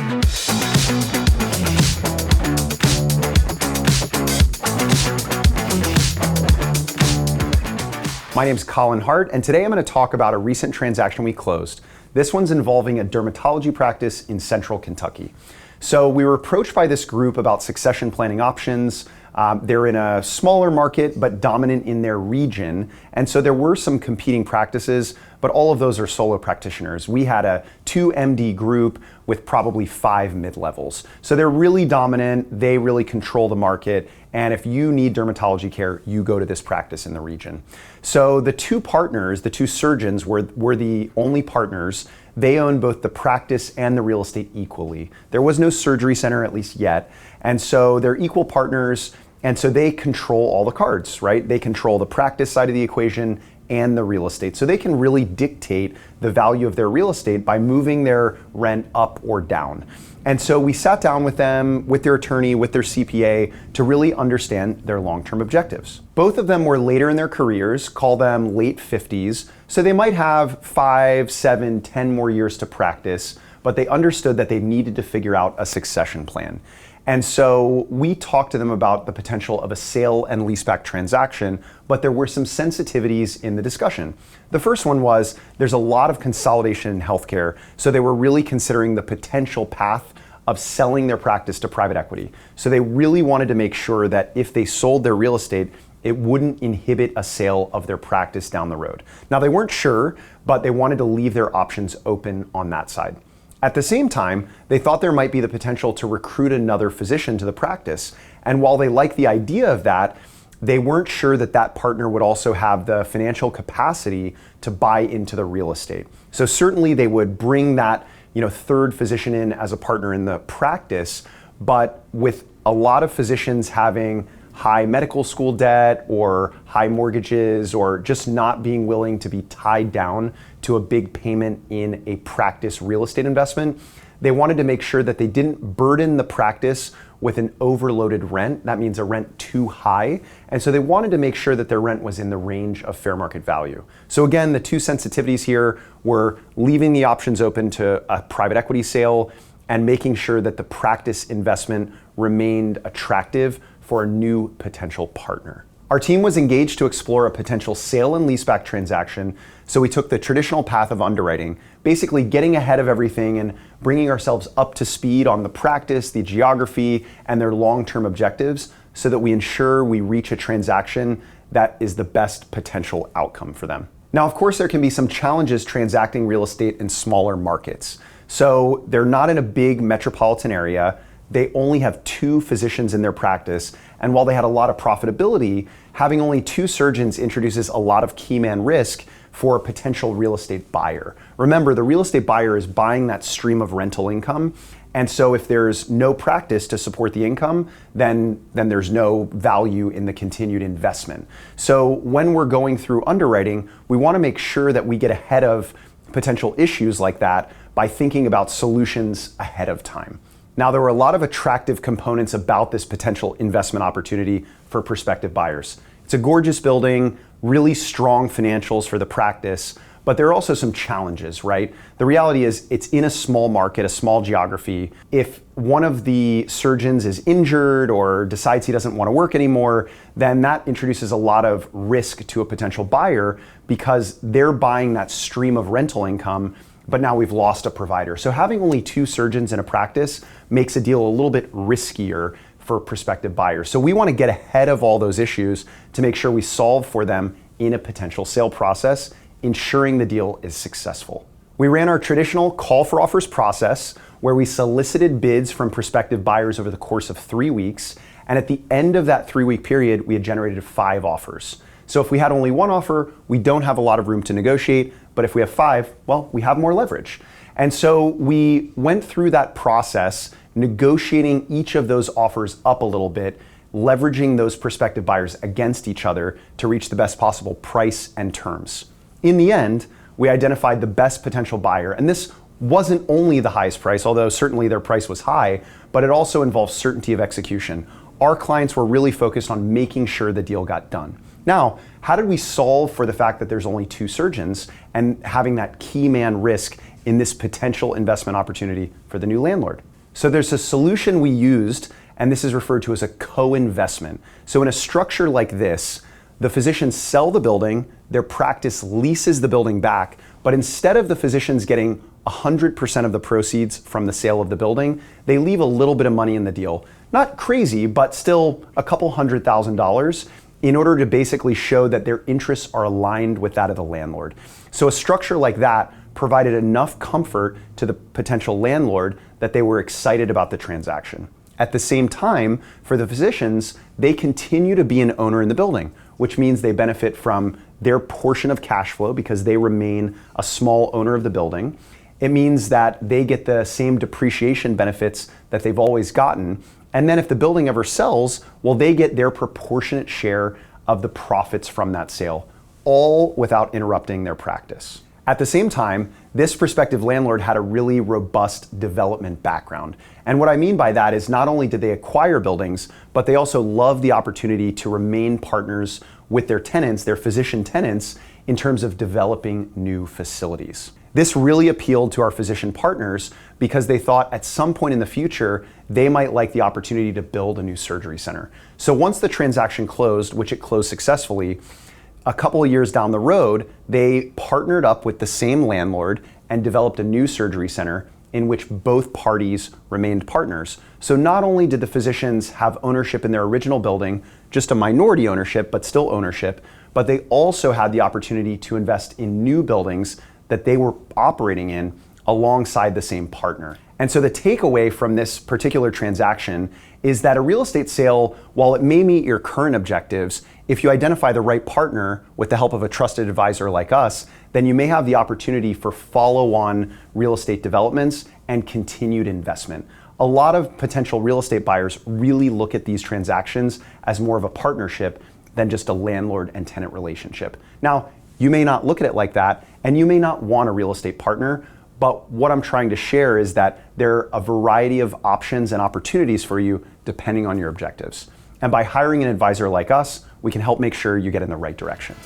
My name's Collin Hart, and today I'm going to talk about a recent transaction we closed. This one's involving a dermatology practice in central Kentucky. So we were approached by this group about succession planning options. They're in a smaller market, but dominant in their region. And so there were some competing practices, but all of those are solo practitioners. We had a 2 MD group with probably 5 mid-levels. So they're really dominant, they really control the market, and if you need dermatology care, you go to this practice in the region. So the 2 partners, the 2 surgeons were the only partners. They own both the practice and the real estate equally. There was no surgery center, at least yet, and so they're equal partners, and so they control all the cards, right? They control the practice side of the equation and the real estate. So they can really dictate the value of their real estate by moving their rent up or down. And so we sat down with them, with their attorney, with their CPA, to really understand their long-term objectives. Both of them were later in their careers, call them late 50s, so they might have 5, 7, 10 more years to practice, but they understood that they needed to figure out a succession plan. And so we talked to them about the potential of a sale and leaseback transaction, but there were some sensitivities in the discussion. The first one was there's a lot of consolidation in healthcare, so they were really considering the potential path of selling their practice to private equity. So they really wanted to make sure that if they sold their real estate, it wouldn't inhibit a sale of their practice down the road. Now they weren't sure, but they wanted to leave their options open on that side. At the same time, they thought there might be the potential to recruit another physician to the practice. And while they liked the idea of that, they weren't sure that that partner would also have the financial capacity to buy into the real estate. So certainly they would bring that, third physician in as a partner in the practice, but with a lot of physicians having high medical school debt or high mortgages or just not being willing to be tied down to a big payment in a practice real estate investment, they wanted to make sure that they didn't burden the practice with an overloaded rent. That means a rent too high. And so they wanted to make sure that their rent was in the range of fair market value. So again, the 2 sensitivities here were leaving the options open to a private equity sale and making sure that the practice investment remained attractive for a new potential partner. Our team was engaged to explore a potential sale and leaseback transaction, so we took the traditional path of underwriting, basically getting ahead of everything and bringing ourselves up to speed on the practice, the geography, and their long-term objectives so that we ensure we reach a transaction that is the best potential outcome for them. Now, of course, there can be some challenges transacting real estate in smaller markets. So they're not in a big metropolitan area. They only have 2 physicians in their practice, and while they had a lot of profitability, having only 2 surgeons introduces a lot of key man risk for a potential real estate buyer. Remember, the real estate buyer is buying that stream of rental income, and so if there's no practice to support the income, then there's no value in the continued investment. So when we're going through underwriting, we want to make sure that we get ahead of potential issues like that by thinking about solutions ahead of time. Now, there were a lot of attractive components about this potential investment opportunity for prospective buyers. It's a gorgeous building, really strong financials for the practice, but there are also some challenges, right? The reality is it's in a small market, a small geography. If one of the surgeons is injured or decides he doesn't want to work anymore, then that introduces a lot of risk to a potential buyer because they're buying that stream of rental income, but now we've lost a provider. So having only 2 surgeons in a practice makes a deal a little bit riskier for prospective buyers. So we want to get ahead of all those issues to make sure we solve for them in a potential sale process, ensuring the deal is successful. We ran our traditional call for offers process where we solicited bids from prospective buyers over the course of 3 weeks. And at the end of that 3-week period, we had generated 5 offers. So if we had only 1 offer, we don't have a lot of room to negotiate, but if we have 5, well, we have more leverage. And so we went through that process, negotiating each of those offers up a little bit, leveraging those prospective buyers against each other to reach the best possible price and terms. In the end, we identified the best potential buyer, and this wasn't only the highest price, although certainly their price was high, but it also involved certainty of execution. Our clients were really focused on making sure the deal got done. Now, how did we solve for the fact that there's only 2 surgeons and having that key man risk in this potential investment opportunity for the new landlord? So there's a solution we used, and this is referred to as a co-investment. So in a structure like this, the physicians sell the building, their practice leases the building back, but instead of the physicians getting 100% of the proceeds from the sale of the building, they leave a little bit of money in the deal. Not crazy, but still a couple $100,000 in order to basically show that their interests are aligned with that of the landlord. So a structure like that provided enough comfort to the potential landlord that they were excited about the transaction. At the same time, for the physicians, they continue to be an owner in the building, which means they benefit from their portion of cash flow because they remain a small owner of the building. It means that they get the same depreciation benefits that they've always gotten. And then if the building ever sells, well, they get their proportionate share of the profits from that sale, all without interrupting their practice. At the same time, this prospective landlord had a really robust development background. And what I mean by that is not only did they acquire buildings, but they also loved the opportunity to remain partners with their tenants, their physician tenants, in terms of developing new facilities. This really appealed to our physician partners because they thought at some point in the future, they might like the opportunity to build a new surgery center. So once the transaction closed, which it closed successfully, a couple of years down the road, they partnered up with the same landlord and developed a new surgery center in which both parties remained partners. So not only did the physicians have ownership in their original building, just a minority ownership, but still ownership, but they also had the opportunity to invest in new buildings that they were operating in alongside the same partner. And so the takeaway from this particular transaction is that a real estate sale, while it may meet your current objectives, if you identify the right partner with the help of a trusted advisor like us, then you may have the opportunity for follow-on real estate developments and continued investment. A lot of potential real estate buyers really look at these transactions as more of a partnership than just a landlord and tenant relationship. Now, you may not look at it like that, and you may not want a real estate partner, but what I'm trying to share is that there are a variety of options and opportunities for you depending on your objectives. And by hiring an advisor like us, we can help make sure you get in the right direction.